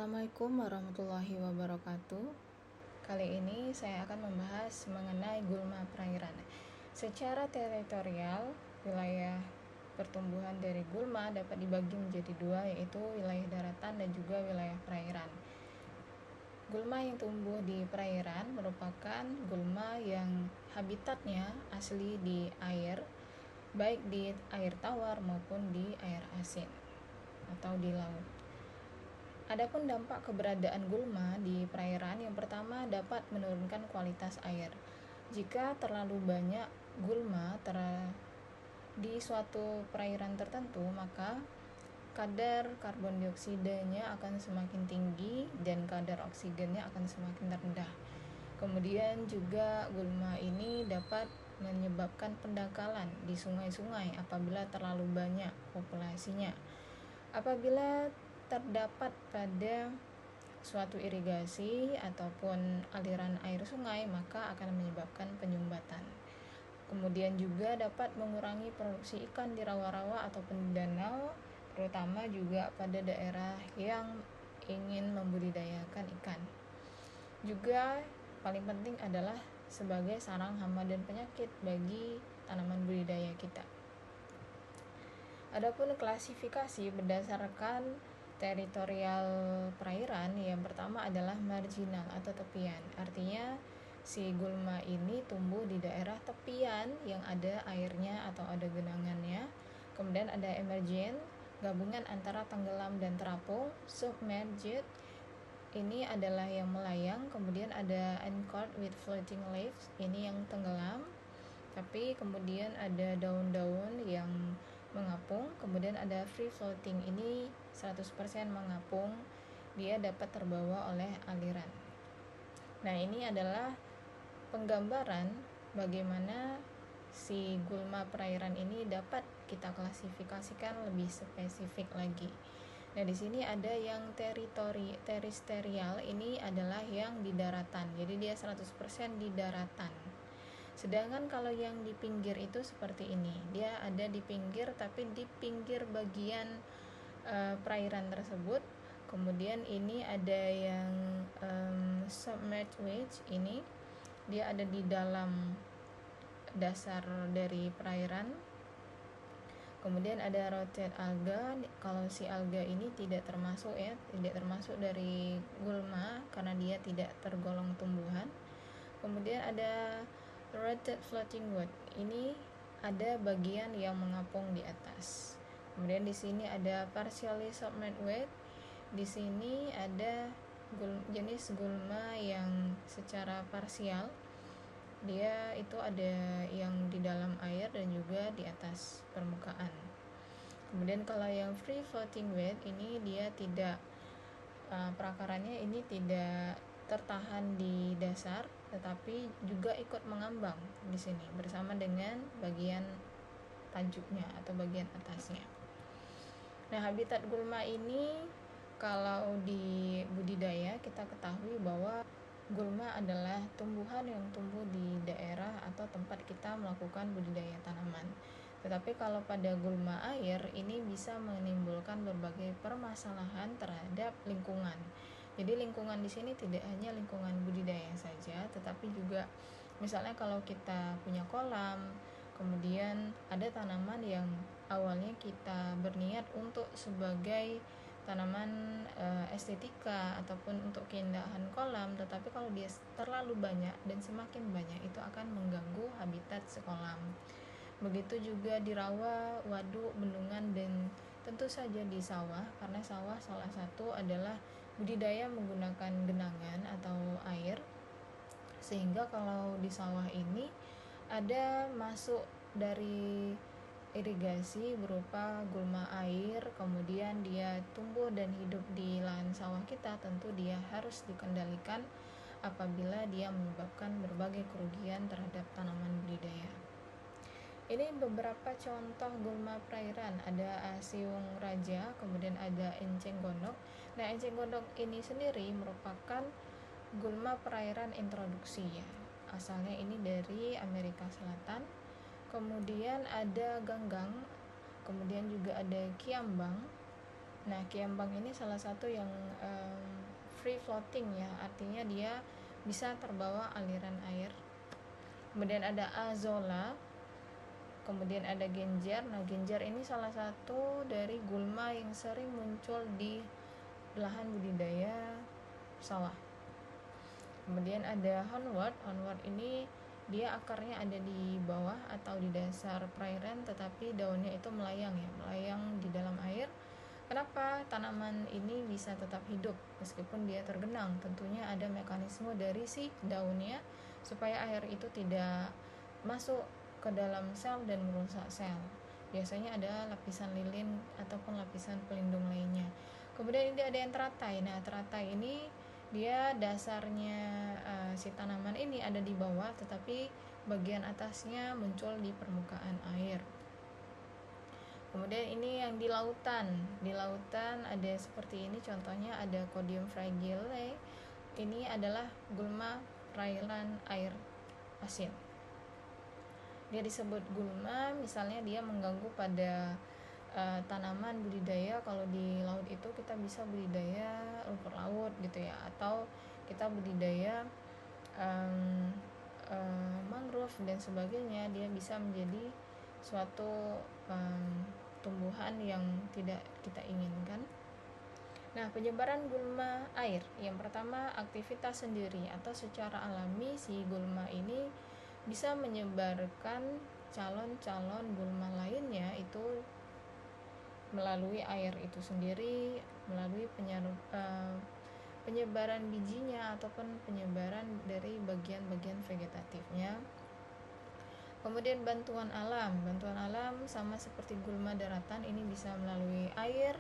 Assalamualaikum warahmatullahi wabarakatuh. Kali ini saya akan membahas mengenai gulma perairan. Secara teritorial, wilayah pertumbuhan dari gulma dapat dibagi menjadi dua, yaitu wilayah daratan dan juga wilayah perairan. Gulma yang tumbuh di perairan merupakan gulma yang habitatnya asli di air, baik di air tawar maupun di air asin atau di laut. Adapun dampak keberadaan gulma di perairan, yang pertama dapat menurunkan kualitas air. Jika terlalu banyak gulma di suatu perairan tertentu, maka kadar karbon dioksidanya akan semakin tinggi dan kadar oksigennya akan semakin rendah. Kemudian juga gulma ini dapat menyebabkan pendangkalan di sungai-sungai apabila terlalu banyak populasinya. Apabila terdapat pada suatu irigasi ataupun aliran air sungai, maka akan menyebabkan penyumbatan. Kemudian juga dapat mengurangi produksi ikan di rawa-rawa ataupun di danau, terutama juga pada daerah yang ingin membudidayakan ikan. Juga paling penting adalah sebagai sarang hama dan penyakit bagi tanaman budidaya kita. Adapun klasifikasi berdasarkan teritorial perairan, yang pertama adalah marginal atau tepian. Artinya si gulma ini tumbuh di daerah tepian yang ada airnya atau ada genangannya. Kemudian ada emergent, gabungan antara tenggelam dan terapung. Submerged, ini adalah yang melayang. Kemudian ada anchored with floating leaves, ini yang tenggelam tapi kemudian ada daun-daun yang mengapung. Kemudian ada free floating, ini 100% mengapung, dia dapat terbawa oleh aliran. Nah, ini adalah penggambaran bagaimana si gulma perairan ini dapat kita klasifikasikan lebih spesifik lagi. Nah, di sini ada yang terestrial, ini adalah yang di daratan. Jadi dia 100% di daratan. Sedangkan kalau yang di pinggir itu seperti ini, dia ada di pinggir tapi di pinggir bagian perairan tersebut. Kemudian ini ada yang submerged wedge, ini dia ada di dalam dasar dari perairan. Kemudian ada rotate alga, kalau si alga ini tidak termasuk dari gulma karena dia tidak tergolong tumbuhan. Kemudian ada rotate floating wood, ini ada bagian yang mengapung di atas. Kemudian di sini ada partially submerged wood, di sini ada jenis gulma yang secara parsial, dia itu ada yang di dalam air dan juga di atas permukaan. Kemudian kalau yang free floating wood, ini dia tidak perakarannya ini tidak tertahan di dasar, tetapi juga ikut mengambang di sini bersama dengan bagian tajuknya atau bagian atasnya. Nah, habitat gulma ini kalau di budidaya kita ketahui bahwa gulma adalah tumbuhan yang tumbuh di daerah atau tempat kita melakukan budidaya tanaman. Tetapi kalau pada gulma air, ini bisa menimbulkan berbagai permasalahan terhadap lingkungan. Jadi lingkungan di sini tidak hanya lingkungan budidaya saja, tetapi juga misalnya kalau kita punya kolam, kemudian ada tanaman yang awalnya kita berniat untuk sebagai tanaman estetika ataupun untuk keindahan kolam, tetapi kalau dia terlalu banyak dan semakin banyak itu akan mengganggu habitat sekolam. Begitu juga di rawa, waduk, bendungan, dan tentu saja di sawah, karena sawah salah satu adalah budidaya menggunakan genangan atau air, sehingga kalau di sawah ini ada masuk dari irigasi berupa gulma air, kemudian dia tumbuh dan hidup di lahan sawah kita, tentu dia harus dikendalikan apabila dia menyebabkan berbagai kerugian terhadap tanaman budidaya. Ini beberapa contoh gulma perairan, ada asiung raja, kemudian ada enceng gondok. Nah, enceng gondok ini sendiri merupakan gulma perairan introduksi ya. Asalnya ini dari Amerika Selatan. Kemudian ada ganggang, kemudian juga ada kiambang, Nah, kiambang ini salah satu yang free floating ya, artinya dia bisa terbawa aliran air. Kemudian ada azolla, kemudian ada genjer. Nah, genjer ini salah satu dari gulma yang sering muncul di lahan budidaya sawah. Kemudian ada hornwort. Hornwort ini dia akarnya ada di bawah atau di dasar perairan, tetapi daunnya itu melayang ya, melayang di dalam air. Kenapa tanaman ini bisa tetap hidup meskipun dia tergenang? Tentunya ada mekanisme dari si daunnya supaya air itu tidak masuk ke dalam sel dan merusak sel. Biasanya ada lapisan lilin ataupun lapisan pelindung lainnya. Kemudian ini ada yang teratai. Nah, teratai ini dia dasarnya si tanaman ini ada di bawah, tetapi bagian atasnya muncul di permukaan air. Kemudian ini yang di lautan. Di lautan ada seperti ini, contohnya ada Codium fragile. Ini adalah gulma perairan air asin. Dia disebut gulma, misalnya dia mengganggu pada tanaman budidaya. Kalau di laut itu kita bisa budidaya rumput laut gitu ya, atau kita budidaya mangrove dan sebagainya. Dia bisa menjadi suatu tumbuhan yang tidak kita inginkan. Nah, penyebaran gulma air, yang pertama aktivitas sendiri atau secara alami si gulma ini bisa menyebarkan calon-calon gulma lainnya itu melalui air itu sendiri, melalui penyebaran bijinya ataupun penyebaran dari bagian-bagian vegetatifnya. Kemudian bantuan alam sama seperti gulma daratan, ini bisa melalui air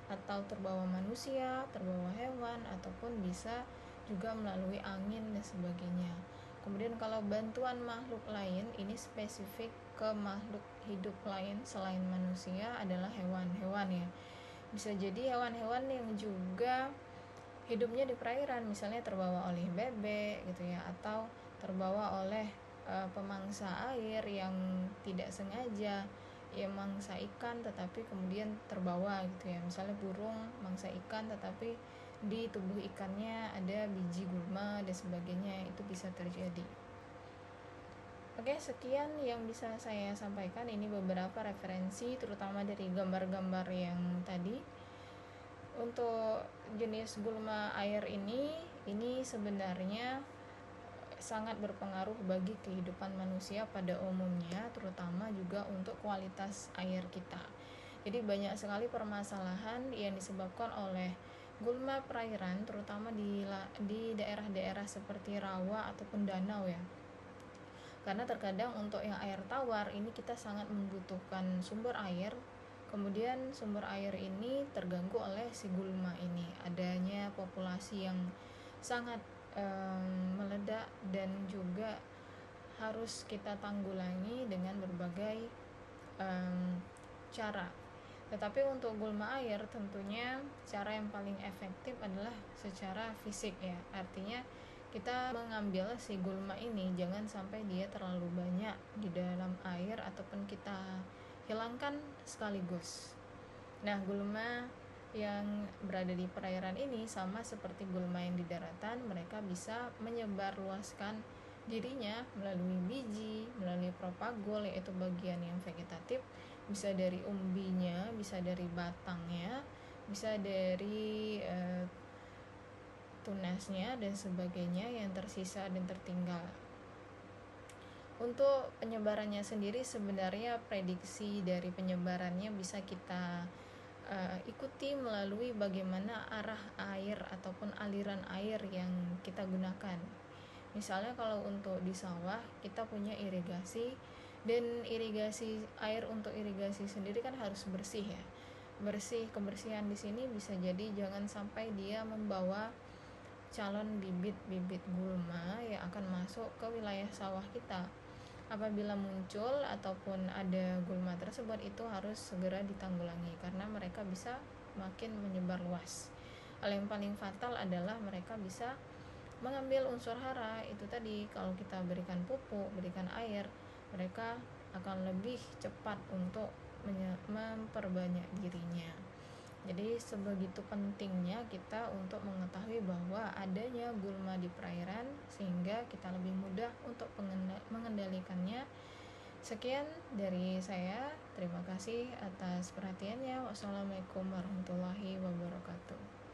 atau terbawa manusia, terbawa hewan, ataupun bisa juga melalui angin dan sebagainya. Kemudian kalau bantuan makhluk lain, ini spesifik ke makhluk hidup lain selain manusia adalah hewan-hewan ya. Bisa jadi hewan-hewan yang juga hidupnya di perairan, misalnya terbawa oleh bebek gitu ya, atau terbawa oleh pemangsa air yang tidak sengaja ya mangsa ikan tetapi kemudian terbawa gitu ya, misalnya burung mangsa ikan tetapi di tubuh ikannya ada biji gulma dan sebagainya, itu bisa terjadi. Oke, sekian yang bisa saya sampaikan. Ini beberapa referensi terutama dari gambar-gambar yang tadi. Untuk jenis gulma air ini sebenarnya sangat berpengaruh bagi kehidupan manusia pada umumnya, terutama juga untuk kualitas air kita. Jadi banyak sekali permasalahan yang disebabkan oleh gulma perairan, terutama di daerah-daerah seperti rawa ataupun danau ya. Karena terkadang untuk yang air tawar ini kita sangat membutuhkan sumber air, kemudian sumber air ini terganggu oleh si gulma ini. Adanya populasi yang sangat meledak dan juga harus kita tanggulangi dengan berbagai cara. Tetapi untuk gulma air tentunya cara yang paling efektif adalah secara fisik ya. Artinya kita mengambil si gulma ini jangan sampai dia terlalu banyak di dalam air ataupun kita hilangkan sekaligus. Nah, gulma yang berada di perairan ini sama seperti gulma yang di daratan, mereka bisa menyebarluaskan dirinya melalui biji, melalui propagol yaitu bagian yang vegetatif, bisa dari umbinya, bisa dari batangnya, bisa dari tunasnya dan sebagainya yang tersisa dan tertinggal. Untuk penyebarannya sendiri sebenarnya prediksi dari penyebarannya bisa kita ikuti melalui bagaimana arah air ataupun aliran air yang kita gunakan. Misalnya kalau untuk di sawah kita punya irigasi, dan irigasi air untuk irigasi sendiri kan harus bersih ya. Kebersihan di sini bisa jadi jangan sampai dia membawa calon bibit-bibit gulma yang akan masuk ke wilayah sawah kita. Apabila muncul ataupun ada gulma tersebut, itu harus segera ditanggulangi karena mereka bisa makin menyebar luas. Hal yang paling fatal adalah mereka bisa mengambil unsur hara. Itu tadi, kalau kita berikan pupuk, berikan air, mereka akan lebih cepat untuk memperbanyak dirinya. Jadi sebegitu pentingnya kita untuk mengetahui bahwa adanya gulma di perairan sehingga kita lebih mudah untuk mengendalikannya. Sekian dari saya, terima kasih atas perhatiannya. Wassalamualaikum warahmatullahi wabarakatuh.